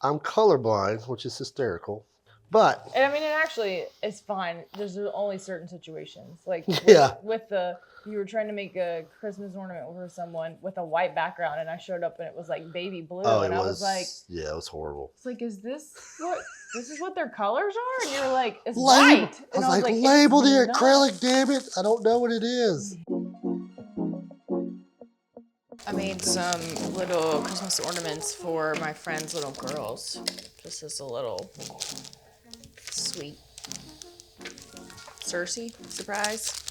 I'm colorblind, which is hysterical. But and I mean, it actually is fine. There's only certain situations, like with the you were trying to make a Christmas ornament for someone with a white background, and I showed up and it was like baby blue, and I was like, yeah, it was horrible. It's like, is this what their colors are? And you're like, it's white. And I was like, label the acrylic, damn it! I don't know what it is. I made some little Christmas ornaments for my friend's little girls. Just as a little sweet Cersei surprise.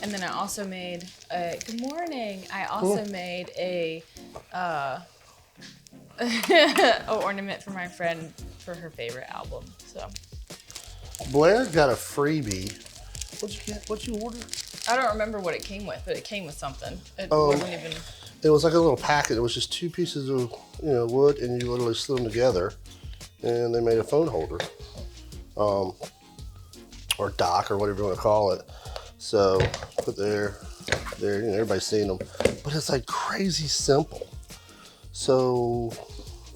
And then I also made a, good morning. I also made a ornament for my friend for her favorite album. So Blair got a freebie. What'd you get? What'd you order? I don't remember what it came with, but it came with something. It wasn't even. It was like a little packet. It was just 2 pieces of wood, and you literally slid them together, and they made a phone holder, or dock, or whatever you want to call it. So put there, everybody's seen them, but it's like crazy simple. So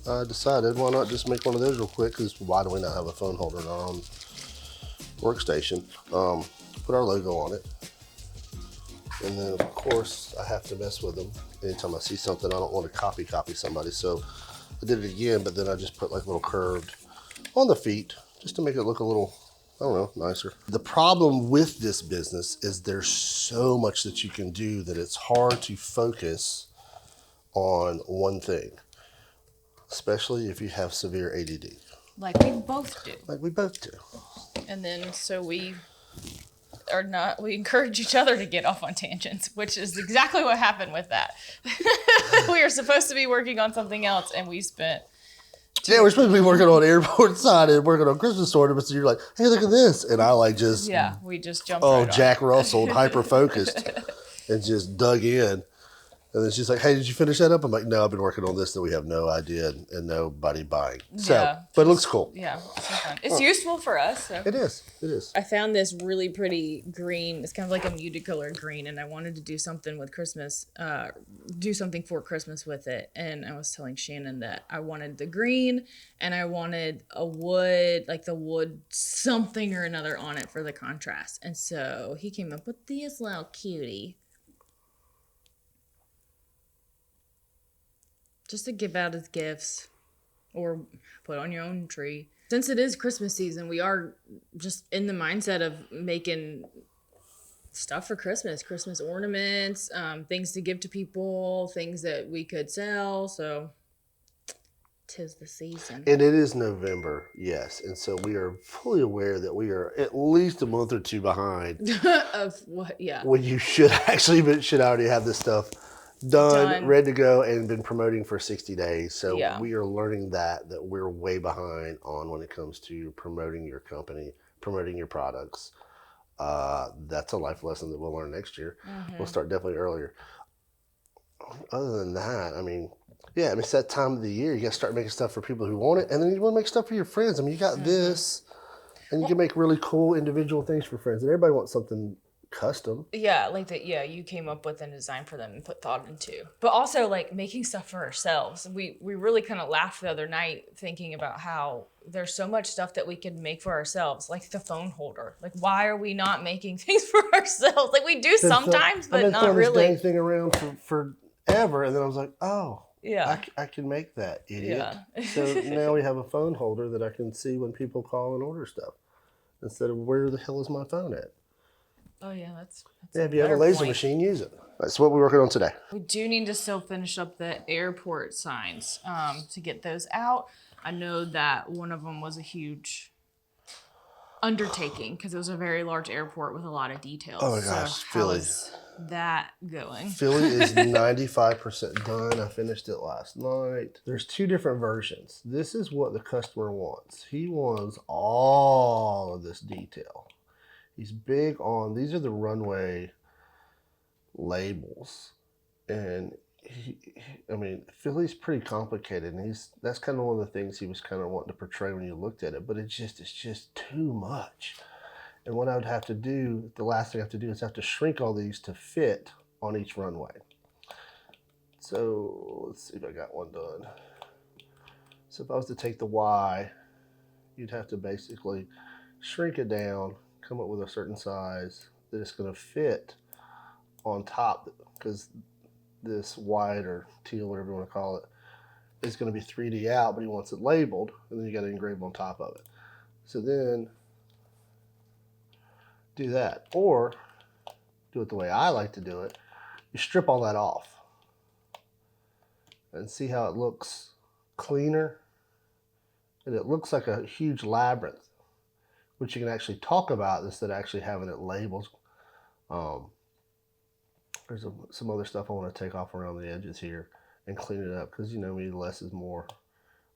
I decided, why not just make one of those real quick? Because why do we not have a phone holder in our own workstation? Put our logo on it. And then, of course, I have to mess with them. Anytime I see something, I don't want to copy somebody. So I did it again, but then I just put like little curved on the feet just to make it look a little, I don't know, nicer. The problem with this business is there's so much that you can do that it's hard to focus on one thing, especially if you have severe ADD. Like we both do. And then so we encourage each other to get off on tangents, which is exactly what happened with that. We were supposed to be working on something else, and we spent. We're supposed to be working on airport side and working on Christmas ornaments, and you're like, hey, look at this. And I like just. Yeah, we just jumped right on. Jack Russell, hyper focused, and just dug in. And then she's like, hey, did you finish that up? I'm like, no, I've been working on this that we have no idea and nobody buying. So, yeah, but it looks cool. Yeah, it's so fun. It's useful for us. So. It is. I found this really pretty green. It's kind of like a muted color green, and I wanted to do something with Christmas, do something for Christmas with it. And I was telling Shannon that I wanted the green, and I wanted a wood, like the wood something or another on it for the contrast. And so he came up with this little cutie. Just to give out as gifts or put on your own tree. Since it is Christmas season, we are just in the mindset of making stuff for Christmas ornaments, things to give to people, things that we could sell. So 'tis the season. And it is November, yes. And so we are fully aware that we are at least a month or 2 behind. Of what? Yeah. When you should already have this stuff done, ready to go, and been promoting for 60 days. So we are learning that we're way behind on when it comes to promoting your company, promoting your products. That's a life lesson that we'll learn next year. Mm-hmm. We'll start definitely earlier. Other than that, it's that time of the year. You got to start making stuff for people who want it, and then you want to make stuff for your friends. You got this, and you can make really cool individual things for friends. And everybody wants something custom. Yeah, like that. Yeah, you came up with a design for them and put thought into. But also like making stuff for ourselves. We really kind of laughed the other night thinking about how there's so much stuff that we could make for ourselves, like the phone holder. Like, why are we not making things for ourselves? Like we do sometimes, but not really. I've been throwing this dang thing around for forever, and then I was like, oh. Yeah, I can make that, idiot. Yeah. So now we have a phone holder that I can see when people call and order stuff, instead of where the hell is my phone at? Oh yeah, that's if you have a laser machine, use it. That's what we're working on today. We do need to still finish up the airport signs to get those out. I know that one of them was a huge undertaking because it was a very large airport with a lot of details. Oh my gosh, Philly. How's that going? Philly is 95% done. I finished it last night. There's 2 different versions. This is what the customer wants. He wants all of this detail. He's big on, these are the runway labels. And Philly's pretty complicated, and that's kind of one of the things he was kind of wanting to portray when you looked at it, but it's just too much. And what I would have to do, the last thing I have to do is have to shrink all these to fit on each runway. So let's see if I got one done. So if I was to take the Y, you'd have to basically shrink it down, come up with a certain size that it's going to fit on top, because this white or teal, whatever you want to call it, is going to be 3D out, but he wants it labeled, and then you got to engrave on top of it. So then do that, or do it the way I like to do it. You strip all that off and see how it looks cleaner, and it looks like a huge labyrinth, which you can actually talk about instead of actually having it labeled. There's some other stuff I want to take off around the edges here and clean it up, because you know me, less is more,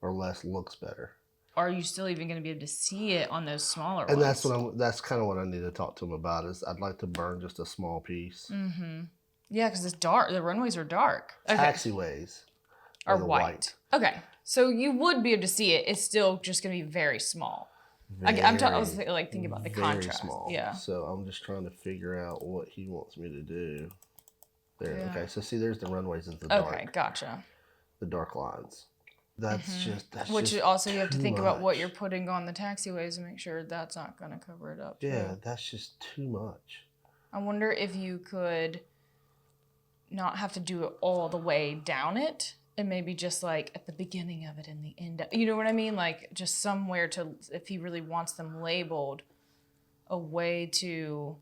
or less looks better. Are you still even going to be able to see it on those smaller And ones? that's kind of what I need to talk to him about, is I'd like to burn just a small piece. Mm-hmm. Yeah, because it's dark. The runways are dark. Okay. Taxiways are white. Okay, so you would be able to see it. It's still just going to be very small. I was thinking about the contrast. Small. Yeah. So I'm just trying to figure out what he wants me to do. There. Yeah. Okay. So see, there's the runways in the dark. Okay, gotcha. The dark lines. That's Which also you have to think about what you're putting on the taxiways and make sure that's not going to cover it up. Yeah, that's just too much. I wonder if you could not have to do it all the way down it, and maybe just like at the beginning of it and the end. You know what I mean? Like just somewhere to, if he really wants them labeled, a way to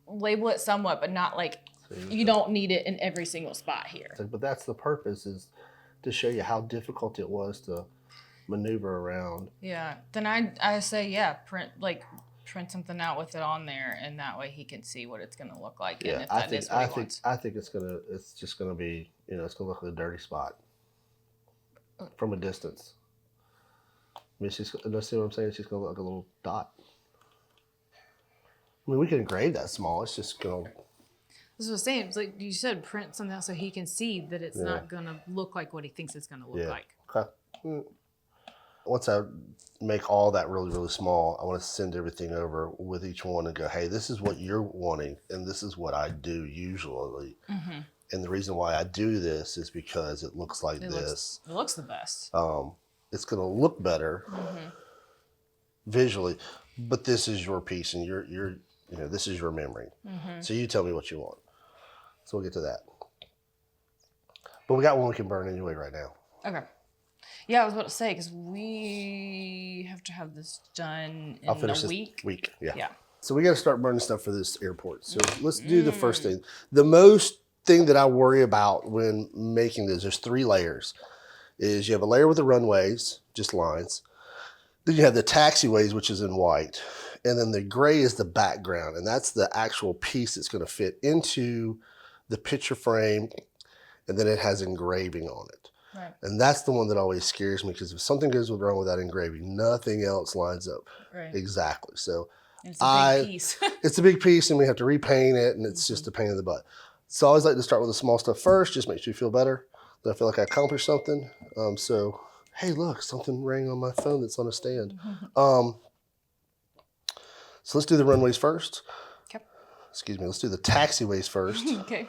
label it somewhat, but not like you don't need it in every single spot here. But that's the purpose, is to show you how difficult it was to maneuver around. Yeah. Then I say, yeah, print something out with it on there, and that way he can see what it's going to look like. Yeah, and if that is what he wants. I think it's just gonna be, it's gonna look like a dirty spot from a distance. I mean, see what I'm saying? She's gonna look like a little dot. I mean, we can engrave that small. It's just gonna. This is what I'm saying. It's like you said, print something out so he can see that it's not going to look like what he thinks it's going to look like. Okay. Once I make all that really, really small, I want to send everything over with each one and go, hey, this is what you're wanting, and this is what I do usually. Mm-hmm. And the reason why I do this is because it looks like this. It looks the best. It's going to look better visually, but this is your piece, and this is your memory. Mm-hmm. So you tell me what you want. So we'll get to that. But we got one we can burn anyway right now. Okay. Yeah, I was about to say, because we have to have this done in a week. Yeah. So we got to start burning stuff for this airport. So let's do the first thing. The most thing that I worry about when making this, there's 3 layers. Is you have a layer with the runways, just lines. Then you have the taxiways, which is in white. And then the gray is the background. And that's the actual piece that's going to fit into the picture frame, and then it has engraving on it. Right. And that's the one that always scares me, because if something goes wrong with that engraving, nothing else lines up exactly. So it's a big piece. It's a big piece, and we have to repaint it, and it's just a pain in the butt. So I always like to start with the small stuff first, just makes you feel better. Then I feel like I accomplished something. So, hey, look, something rang on my phone that's on a stand. So let's do the runways first. Excuse me, let's do the taxiways first. Okay.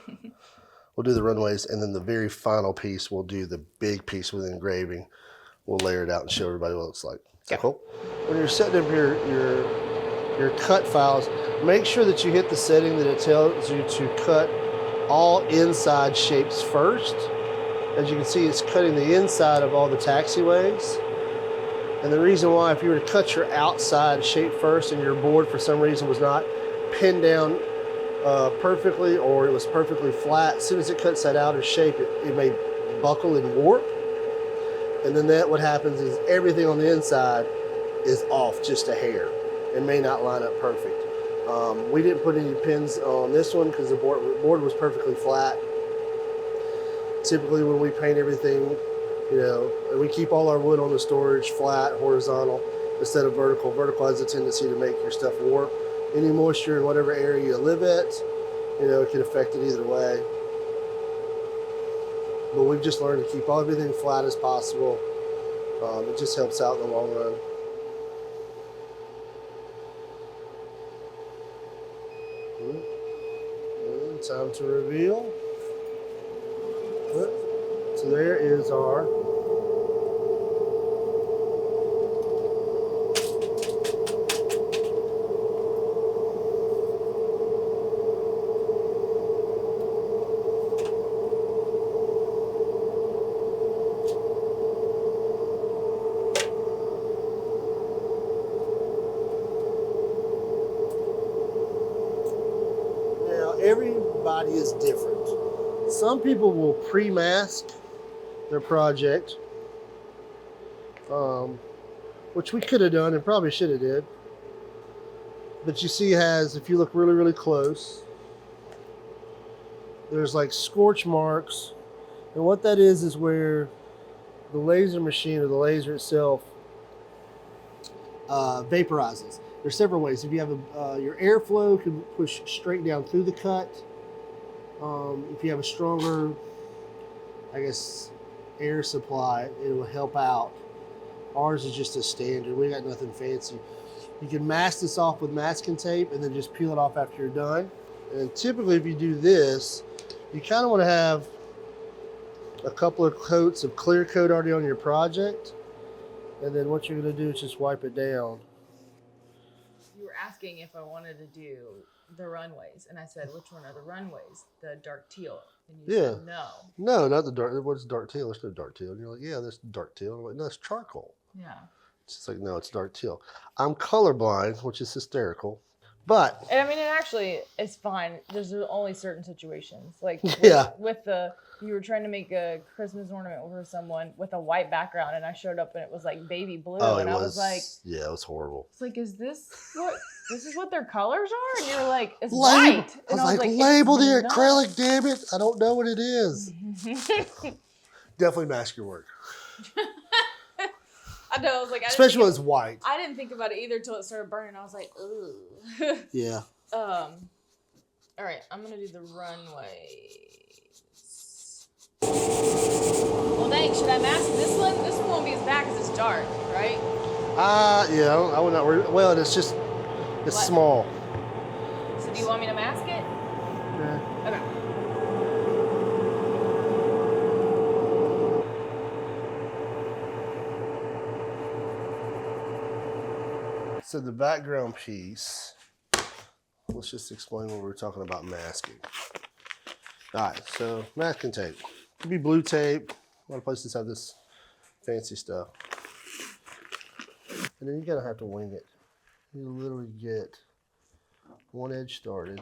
We'll do the runways, and then the very final piece, we'll do the big piece with engraving. We'll layer it out and show everybody what it looks like. Is that cool? When you're setting up your cut files, make sure that you hit the setting that it tells you to cut all inside shapes first. As you can see, it's cutting the inside of all the taxiways. And the reason why, if you were to cut your outside shape first and your board for some reason was not pinned down perfectly, or it was perfectly flat, as soon as it cuts that outer shape, it may buckle and warp. And then what happens is everything on the inside is off just a hair. It may not line up perfect. We didn't put any pins on this one because the board was perfectly flat. Typically when we paint everything, we keep all our wood on the storage flat, horizontal, instead of vertical. Vertical has a tendency to make your stuff warp. Any moisture in whatever area you live at, it can affect it either way. But we've just learned to keep everything flat as possible. It just helps out in the long run. And time to reveal. So there is our everybody is different. Some people will pre-mask their project, which we could have done and probably should have did. But you see, if you look really, really close, there's like scorch marks. And what that is where the laser machine or the laser itself vaporizes. There's several ways. If you have your airflow can push straight down through the cut. If you have a stronger, I guess, air supply, it will help out. Ours is just a standard. We got nothing fancy. You can mask this off with masking tape and then just peel it off after you're done. And typically if you do this, you kind of want to have a couple of coats of clear coat already on your project. And then what you're going to do is just wipe it down. You were asking if I wanted to do the runways, and I said, which one are the runways? The dark teal. And you said no. No, not the dark. What's dark teal? There's no dark teal. And you're like, yeah, there's dark teal. I'm like, no, it's charcoal. Yeah. It's just like, no, it's dark teal. I'm colorblind, which is hysterical. But and I mean, it's fine. There's only certain situations. Like with you were trying to make a Christmas ornament for someone with a white background, and I showed up and it was like baby blue, and I was like, yeah, it was horrible. It's like, is this what their colors are? And you're like, it's white. And I was like, label the acrylic, damn it! I don't know what it is. Definitely mask your work. I know. I was like, especially when it's white. I didn't think about it either until it started burning. I was like, ooh. Yeah. All right, I'm gonna do the runways. Well, thanks. Should I mask this one? This one won't be as bad because it's dark, right? Yeah. I would not worry. Well, it's small. So do you want me to mask it? Yeah. Okay. So the background piece, let's just explain what we were talking about masking. All right, so masking tape. It could be blue tape. A lot of places have this fancy stuff. And then you're gonna have to wing it. You literally get one edge started,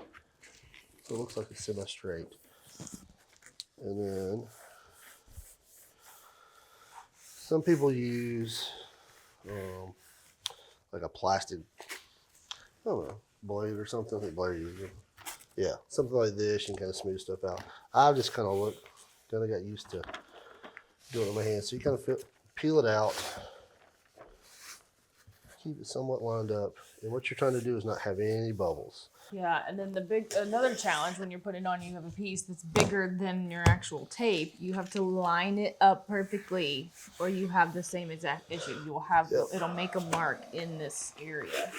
so it looks like it's semi-straight. And then some people use like a plastic, I don't know, blade or something. I think Blair uses it. Yeah, something like this. You can kind of smooth stuff out. I've just kind of got used to doing it with my hands. So you kind of peel it out, keep it somewhat lined up, and what you're trying to do is not have any bubbles. Yeah, and then another challenge when you're putting it on, you have a piece that's bigger than your actual tape. You have to line it up perfectly, or you have the same exact issue. You will have it'll make a mark in this area.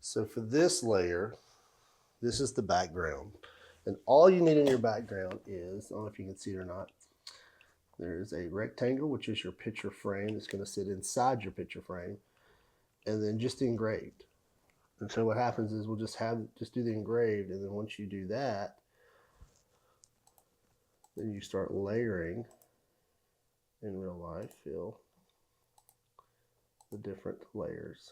So for this layer, this is the background, and all you need in your background is, I don't know if you can see it or not, there's a rectangle, which is your picture frame that's going to sit inside your picture frame, and then just engraved. And so what happens is we'll just do the engraved, and then once you do that, then you start layering in real life, feel the different layers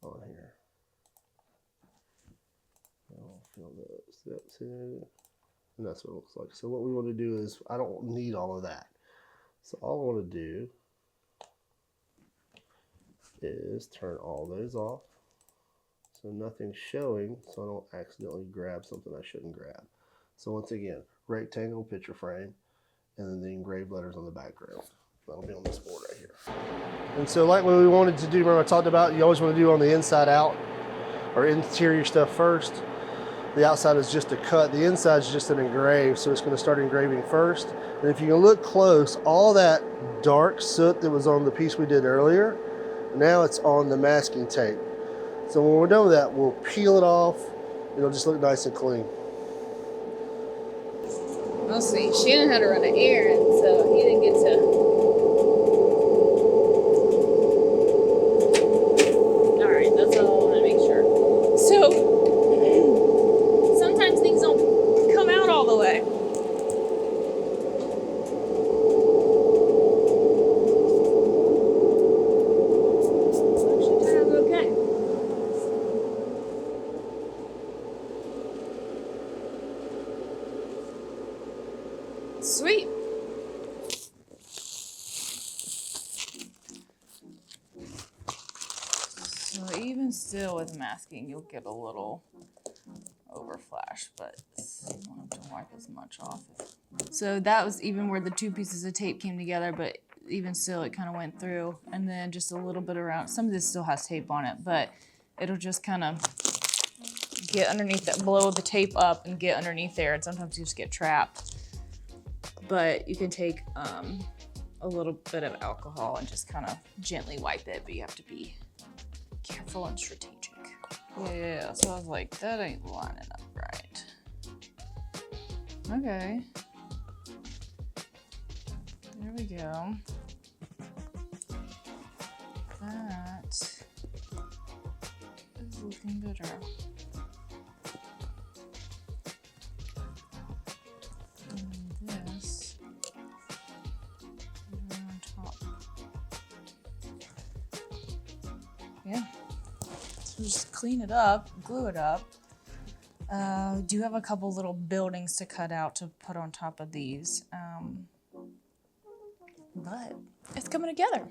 on here. I'll feel those. See, and that's what it looks like. So what we want to do is, I don't need all of that. So all I want to do is turn all those off, so nothing's showing, so I don't accidentally grab something I shouldn't grab. So once again, rectangle picture frame, and then the engraved letters on the background. That'll be on this board right here. And so like what we wanted to do, remember I talked about, you always want to do on the inside out, or interior stuff first. The outside is just a cut, the inside is just an engrave, so it's going to start engraving first. And if you can look close, all that dark soot that was on the piece we did earlier, now it's on the masking tape. So when we're done with that, we'll peel it off. It'll just look nice and clean. I'll see. Shannon had to run an errand, so he didn't get to. All right, that's all I want to make sure. So sometimes things don't come out all the way. even still with masking, you'll get a little overflash, but you won't have to wipe as much off. So that was even where the two pieces of tape came together, but even still it kind of went through, and then just a little bit around. Some of this still has tape on it, but it'll just kind of get underneath that, blow the tape up and get underneath there, and sometimes you just get trapped. But you can take a little bit of alcohol and just kind of gently wipe it, but you have to be careful and strategic. Yeah, so I was like, that ain't lining up right. Okay. There we go. That is looking better. And this on top. Yeah. So just clean it up, glue it up. Do have a couple little buildings to cut out to put on top of these. But it's coming together.